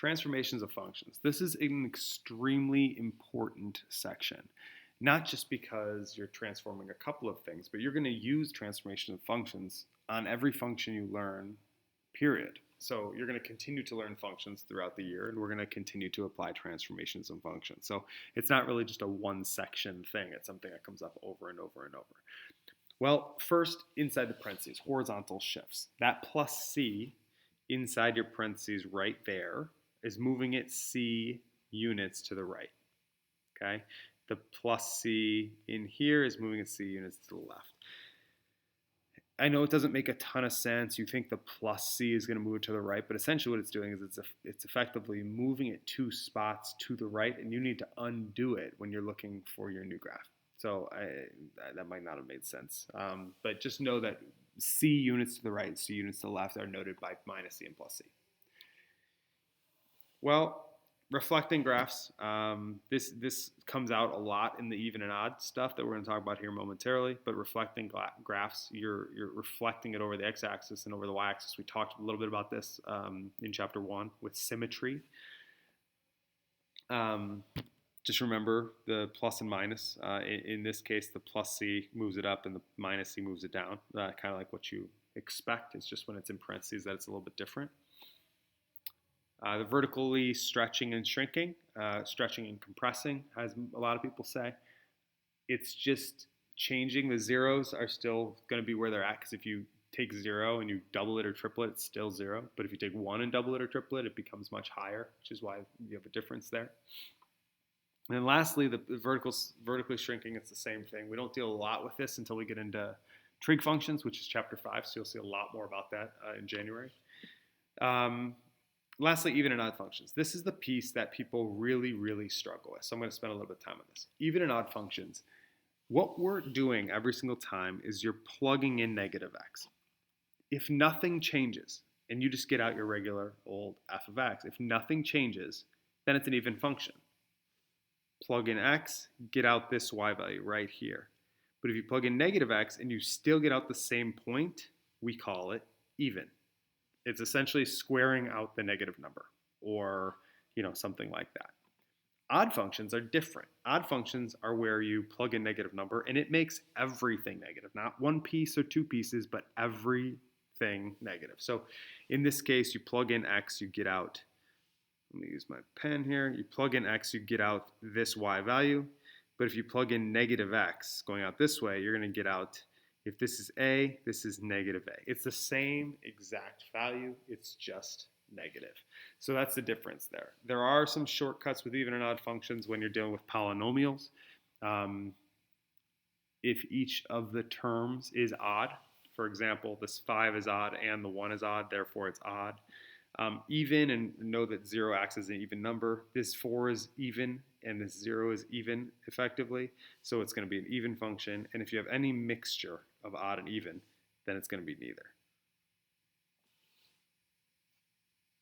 Transformations of functions. This is an extremely important section, not just because you're transforming a couple of things, but you're going to use transformations of functions on every function you learn, period. So you're going to continue to learn functions throughout the year, and we're going to continue to apply transformations of functions. So it's not really just a one section thing. It's something that comes up over and over and over. Well, first, inside the parentheses, horizontal shifts. That plus C inside your parentheses right there is moving it C units to the right, okay? The plus C in here is moving it C units to the left. I know it doesn't make a ton of sense. You think the plus C is going to move it to the right, but essentially what it's doing is it's effectively moving it 2 spots to the right, and you need to undo it when you're looking for your new graph. So that might not have made sense. But just know that C units to the right and C units to the left are noted by minus C and plus C. Well, reflecting graphs. This comes out a lot in the even and odd stuff that we're going to talk about here momentarily. But reflecting graphs, you're reflecting it over the x-axis and over the y-axis. We talked a little bit about this in chapter 1 with symmetry. Just remember the plus and minus. In this case, the plus C moves it up and the minus C moves it down. Kind of like what you expect. It's just when it's in parentheses that it's a little bit different. The vertically stretching and shrinking, stretching and compressing, as a lot of people say. It's just changing. The zeros are still going to be where they're at, because if you take 0 and you double it or triple it, it's still 0. But if you take 1 and double it or triple it, it becomes much higher, which is why you have a difference there. And then lastly, the vertically shrinking, it's the same thing. We don't deal a lot with this until we get into trig functions, which is chapter 5, so you'll see a lot more about that in January. Lastly, even and odd functions. This is the piece that people really, really struggle with. So I'm going to spend a little bit of time on this. Even and odd functions. What we're doing every single time is you're plugging in negative x. If nothing changes, and you just get out your regular old f of x, if nothing changes, then it's an even function. Plug in x, get out this y value right here. But if you plug in negative x and you still get out the same point, we call it even. It's essentially squaring out the negative number, or something like that. Odd functions are different. Odd functions are where you plug in negative number and it makes everything negative. Not one piece or 2 pieces, but everything negative. So in this case, you plug in x, you get out, let me use my pen here, you plug in x, you get out this y value. But if you plug in negative x going out this way, you're going to get out, if this is a, this is negative a. It's the same exact value, it's just negative. So that's the difference there. There are some shortcuts with even and odd functions when you're dealing with polynomials. If each of the terms is odd, for example, this 5 is odd and the 1 is odd, therefore it's odd. Even, and know that 0 acts as an even number. This 4 is even and this 0 is even effectively. So it's going to be an even function. And if you have any mixture of odd and even, then it's going to be neither.